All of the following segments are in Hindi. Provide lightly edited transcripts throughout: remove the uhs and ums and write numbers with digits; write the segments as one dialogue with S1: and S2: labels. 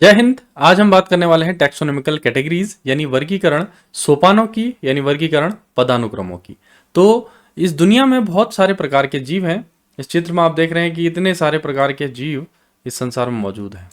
S1: जय हिंद। आज हम बात करने वाले हैं टैक्सोनॉमिकल कैटेगरीज यानी वर्गीकरण सोपानों की यानी वर्गीकरण पदानुक्रमों की। तो इस दुनिया में बहुत सारे प्रकार के जीव हैं। इस चित्र में आप देख रहे हैं कि इतने सारे प्रकार के जीव इस संसार में मौजूद हैं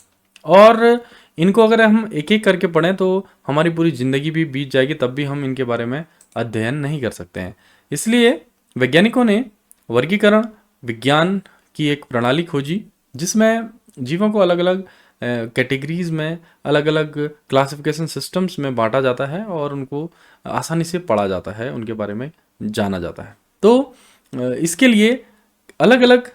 S1: और इनको अगर हम एक एक करके पढ़ें तो हमारी पूरी जिंदगी भी बीत जाएगी, तब भी हम इनके बारे में अध्ययन नहीं कर सकते हैं। इसलिए वैज्ञानिकों ने वर्गीकरण विज्ञान की एक प्रणाली खोजी जिसमें जीवों को अलग अलग कैटेगरीज में अलग अलग क्लासिफिकेशन सिस्टम्स में बांटा जाता है और उनको आसानी से पढ़ा जाता है, उनके बारे में जाना जाता है। तो इसके लिए अलग अलग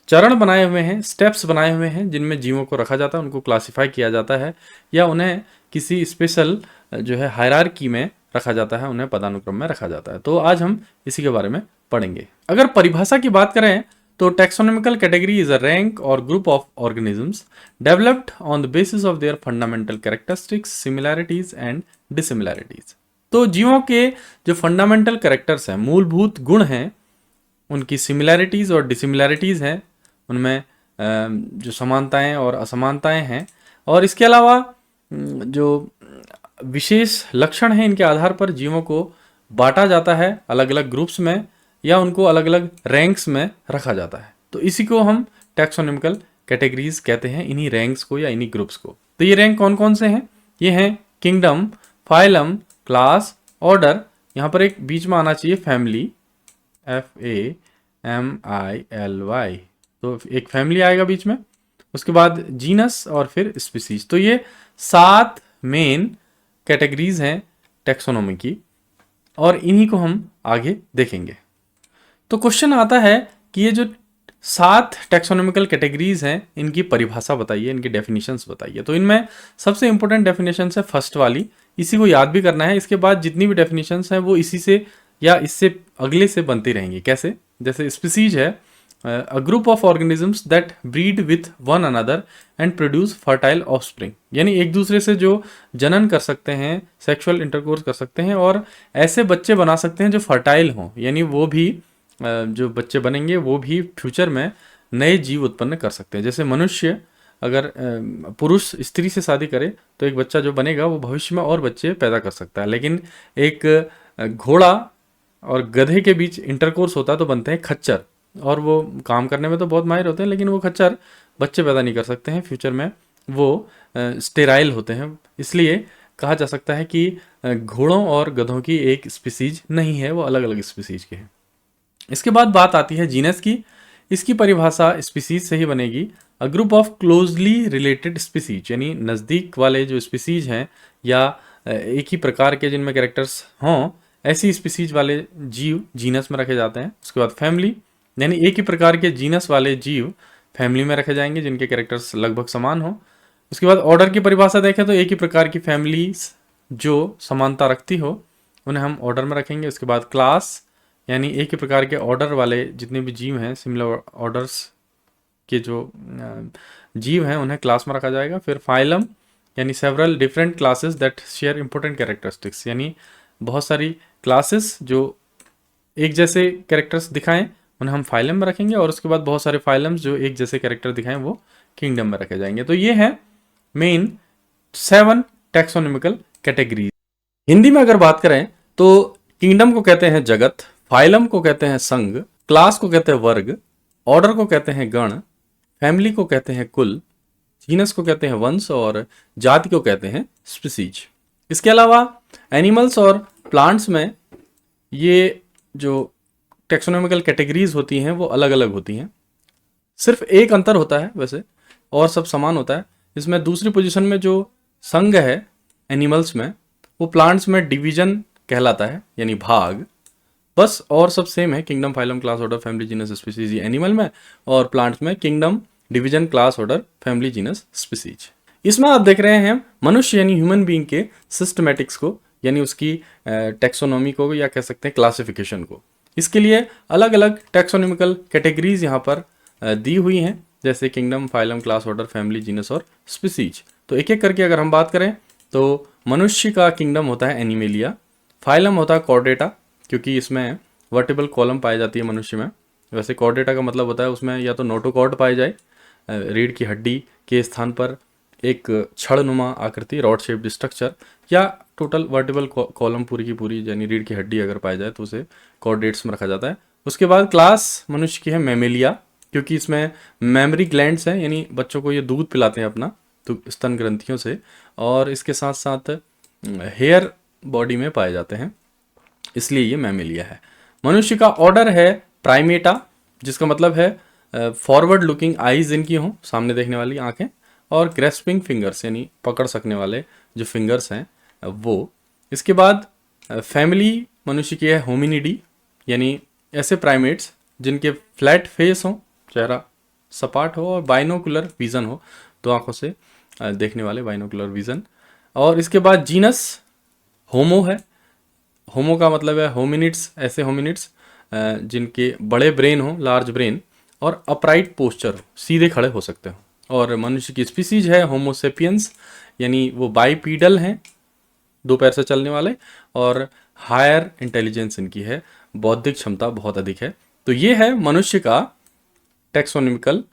S1: चरण बनाए हुए हैं, स्टेप्स बनाए हुए हैं जिनमें जीवों को रखा जाता है, उनको क्लासिफाई किया जाता है या उन्हें किसी स्पेशल जो है हायरार्की में रखा जाता है, उन्हें पदानुक्रम में रखा जाता है। तो आज हम इसी के बारे में पढ़ेंगे। अगर परिभाषा की बात करें तो taxonomical category is a rank और group of organisms developed on the basis of their fundamental characteristics, similarities and dissimilarities. तो जीवों के जो फंडामेंटल कैरेक्टर्स हैं, मूलभूत गुण हैं, उनकी सिमिलैरिटीज और डिसिमिलैरिटीज हैं, उनमें जो समानताएं और असमानताएं हैं, और इसके अलावा जो विशेष लक्षण हैं, इनके आधार पर जीवों को बांटा जाता है अलग अलग ग्रुप्स में या उनको अलग अलग रैंक्स में रखा जाता है। तो इसी को हम टैक्सोनॉमिकल कैटेगरीज कहते हैं, इन्हीं रैंक्स को या इन्हीं ग्रुप्स को। तो ये रैंक कौन कौन से हैं? ये हैं किंगडम, फाइलम, क्लास, ऑर्डर। यहाँ पर एक बीच में आना चाहिए फैमिली, FAMILY। तो एक फैमिली आएगा बीच में, उसके बाद जीनस और फिर स्पीसीज। तो ये 7 मेन कैटेगरीज हैं टैक्सोनॉमी की और इन्हीं को हम आगे देखेंगे। तो क्वेश्चन आता है कि ये जो 7 टैक्सोनॉमिकल कैटेगरीज हैं, इनकी परिभाषा बताइए, इनकी डेफिनेशंस बताइए। तो इनमें सबसे इंपॉर्टेंट डेफिनेशन है फर्स्ट वाली, इसी को याद भी करना है। इसके बाद जितनी भी डेफिनेशंस हैं वो इसी से या इससे अगले से बनती रहेंगी। कैसे? जैसे स्पीसीज है a group of organisms that breed with one another and produce fertile offspring, यानी एक दूसरे से जो जनन कर सकते हैं, सेक्सुअल इंटरकोर्स कर सकते हैं और ऐसे बच्चे बना सकते हैं जो फर्टाइल हों, यानी वो भी जो बच्चे बनेंगे वो भी फ्यूचर में नए जीव उत्पन्न कर सकते हैं। जैसे मनुष्य अगर पुरुष स्त्री से शादी करे तो एक बच्चा जो बनेगा वो भविष्य में और बच्चे पैदा कर सकता है, लेकिन एक घोड़ा और गधे के बीच इंटरकोर्स होता है तो बनते हैं खच्चर, और वो काम करने में तो बहुत माहिर होते हैं, लेकिन वो खच्चर बच्चे पैदा नहीं कर सकते हैं, फ्यूचर में वो स्टेराइल होते हैं। इसलिए कहा जा सकता है कि घोड़ों और गधों की एक स्पीसीज नहीं है, वो अलग अलग स्पीसीज के हैं। इसके बाद बात आती है जीनस की। इसकी परिभाषा स्पीसीज से ही बनेगी। A group of closely related species, यानी नज़दीक वाले जो स्पीसीज हैं या एक ही प्रकार के जिनमें कैरेक्टर्स हों, ऐसी स्पीसीज वाले जीव जीनस में रखे जाते हैं। उसके बाद फैमिली, यानी एक ही प्रकार के जीनस वाले जीव फैमिली में रखे जाएंगे जिनके कैरेक्टर्स लगभग समान हों। उसके बाद ऑर्डर की परिभाषा देखें तो एक ही प्रकार की फैमिलीज जो समानता रखती हो उन्हें हम ऑर्डर में रखेंगे। उसके बाद क्लास, यानी एक ही प्रकार के ऑर्डर वाले जितने भी जीव हैं, सिमिलर ऑर्डर्स के जो जीव हैं उन्हें क्लास में रखा जाएगा। फिर फाइलम, यानी several different classes that share important characteristics, यानी बहुत सारी क्लासेस जो एक जैसे कैरेक्टर्स दिखाएं उन्हें हम फाइलम में रखेंगे, और उसके बाद बहुत सारे फाइलम्स जो एक जैसे कैरेक्टर दिखाएं वो किंगडम में रखे जाएंगे। तो ये है मेन 7 टैक्सोनॉमिकल कैटेगरीज। हिंदी में अगर बात करें तो किंगडम को कहते हैं जगत, फाइलम को कहते हैं संघ, क्लास को कहते हैं वर्ग, ऑर्डर को कहते हैं गण, फैमिली को कहते हैं कुल, जीनस को कहते हैं वंश और जाति को कहते हैं स्पीसीज। इसके अलावा एनिमल्स और प्लांट्स में ये जो टैक्सोनॉमिकल कैटेगरीज होती हैं वो अलग अलग होती हैं। सिर्फ एक अंतर होता है वैसे, और सब समान होता है। इसमें दूसरी पोजीशन में जो संघ है एनिमल्स में, वो प्लांट्स में डिवीजन कहलाता है, यानी भाग। बस और सब सेम है, kingdom, phylum, class, order, family, genus, species animal में, और प्लांट्स में kingdom, division, class, order, family, genus, species. इसमें आप देख रहे हैं मनुष्य यानी ह्यूमन बीइंग के सिस्टमैटिक्स को, यानी उसकी टैक्सोनॉमी को या कह सकते हैं क्लासिफिकेशन को। इसके लिए अलग अलग टैक्सोनॉमिकल कैटेगरीज यहाँ पर दी हुई हैं, जैसे kingdom, phylum, class, order, family, genus और स्पीसीज। तो एक एक करके अगर हम बात करें तो मनुष्य का किंगडम होता है एनिमेलिया, फाइलम होता है कॉर्डेटा, क्योंकि इसमें वर्टिबल कॉलम पाई जाती है मनुष्य में। वैसे कॉर्डेटा का मतलब होता है उसमें या तो नोटोकॉर्ड पाए जाए, रीढ़ की हड्डी के स्थान पर एक छड़नुमा आकृति, रॉड शेप्ड स्ट्रक्चर, या टोटल वर्टिबल कॉलम पूरी की पूरी यानी रीढ़ की हड्डी अगर पाई जाए तो उसे कॉर्डेट्स में रखा जाता है। उसके बाद क्लास मनुष्य की है मैमेलिया, क्योंकि इसमें मेमरी ग्लैंड्स हैं, यानी बच्चों को ये दूध पिलाते हैं अपना तो स्तन ग्रंथियों से, और इसके साथ साथ हेयर बॉडी में पाए जाते हैं, इसलिए ये मैमेलिया है। मनुष्य का ऑर्डर है प्राइमेटा, जिसका मतलब है फॉरवर्ड लुकिंग आईज इनकी हों, सामने देखने वाली आंखें, और ग्रेस्पिंग फिंगर्स यानी पकड़ सकने वाले जो फिंगर्स हैं वो। इसके बाद फैमिली मनुष्य की है होमिनिडी, यानी ऐसे प्राइमेट्स जिनके फ्लैट फेस हो, चेहरा सपाट हो, और बाइनोकुलर विजन हो, दो आंखों से देखने वाले बाइनोकुलर विजन। और इसके बाद जीनस होमो है। होमो का मतलब है होमिनिड्स, ऐसे होमिनिड्स जिनके बड़े ब्रेन हो, लार्ज ब्रेन, और अपराइट पोस्चर, सीधे खड़े हो सकते हो। और मनुष्य की स्पीसीज है होमोसेपियंस, यानी वो बाइपीडल हैं, दो पैर से चलने वाले, और हायर इंटेलिजेंस इनकी है, बौद्धिक क्षमता बहुत अधिक है। तो ये है मनुष्य का टेक्सोनॉमिकल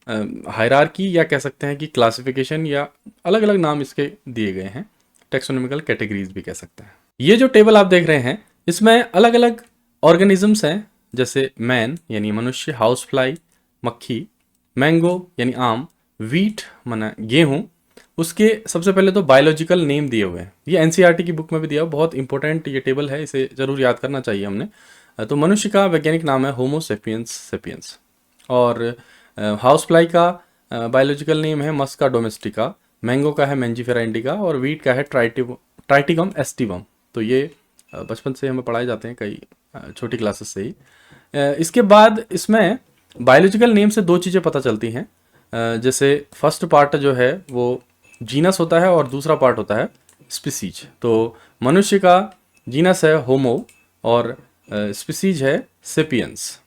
S1: हायरार्की, या कह सकते हैं कि क्लासिफिकेशन, या अलग अलग नाम इसके दिए गए हैं, टेक्सोनॉमिकल कैटेगरीज भी कह सकते हैं। ये जो टेबल आप देख रहे हैं इसमें अलग अलग ऑर्गेनिजम्स हैं, जैसे मैन यानी मनुष्य, हाउस फ्लाई मक्खी, मैंगो यानी आम, वीट माना गेहूं। उसके सबसे पहले तो बायोलॉजिकल नेम दिए हुए हैं, ये एनसीईआरटी की बुक में भी दिया, बहुत इंपॉर्टेंट ये टेबल है, इसे जरूर याद करना चाहिए हमने। तो मनुष्य का वैज्ञानिक नाम है होमो सेपियंस सेपियंस, और हाउस फ्लाई का बायोलॉजिकल नेम है मस्का डोमेस्टिका, मैंगो का है मैंजीफेरा इंडिका, और वीट का है ट्राइटिगम एस्टिवम। तो ये बचपन से हमें पढ़ाए जाते हैं कई छोटी क्लासेस से ही। इसके बाद इसमें बायोलॉजिकल नेम से दो चीज़ें पता चलती हैं, जैसे फर्स्ट पार्ट जो है वो जीनस होता है और दूसरा पार्ट होता है स्पीसीज। तो मनुष्य का जीनस है होमो और स्पीसीज है सेपियंस,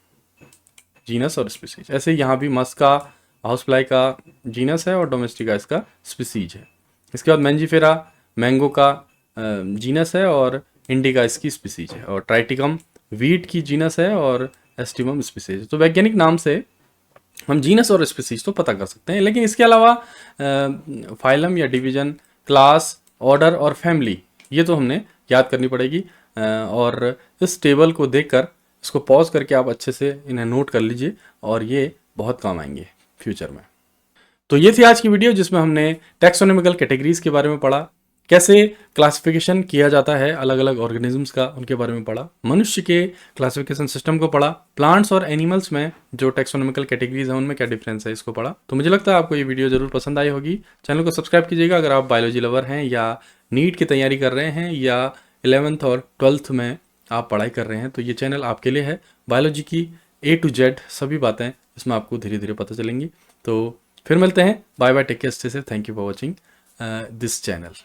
S1: जीनस और स्पीसीज। ऐसे यहाँ भी मस्का हाउस फ्लाई का जीनस है और डोमेस्टिका इसका स्पीसीज है। इसके बाद मैंजीफेरा मैंगो का जीनस है और इंडिका इसकी स्पीसीज है, और ट्राइटिकम वीट की जीनस है और एस्टिवम स्पीसीज। तो वैज्ञानिक नाम से हम जीनस और स्पीसीज तो पता कर सकते हैं, लेकिन इसके अलावा फाइलम या डिवीजन, क्लास, ऑर्डर और फैमिली ये तो हमने याद करनी पड़ेगी। और इस टेबल को देखकर इसको पॉज करके आप अच्छे से इन्हें नोट कर लीजिए, और ये बहुत काम आएंगे फ्यूचर में। तो ये थी आज की वीडियो जिसमें हमने टैक्सोनॉमिकल कैटेगरीज के बारे में पढ़ा, कैसे क्लासिफिकेशन किया जाता है अलग अलग ऑर्गेनिजम्स का, उनके बारे में पढ़ा, मनुष्य के क्लासिफिकेशन सिस्टम को पढ़ा, प्लांट्स और एनिमल्स में जो टैक्सोनॉमिकल कैटेगरीज हैं उनमें क्या डिफरेंस है इसको पढ़ा। तो मुझे लगता है आपको ये वीडियो जरूर पसंद आई होगी। चैनल को सब्सक्राइब कीजिएगा अगर आप बायोलॉजी लवर हैं, या नीट की तैयारी कर रहे हैं, या 11th और 12th में आप पढ़ाई कर रहे हैं, तो ये चैनल आपके लिए है। बायोलॉजी की A to Z सभी बातें इसमें आपको धीरे धीरे पता चलेंगी। तो फिर मिलते हैं, bye bye, take care, stay safe, thank you for watching this channel.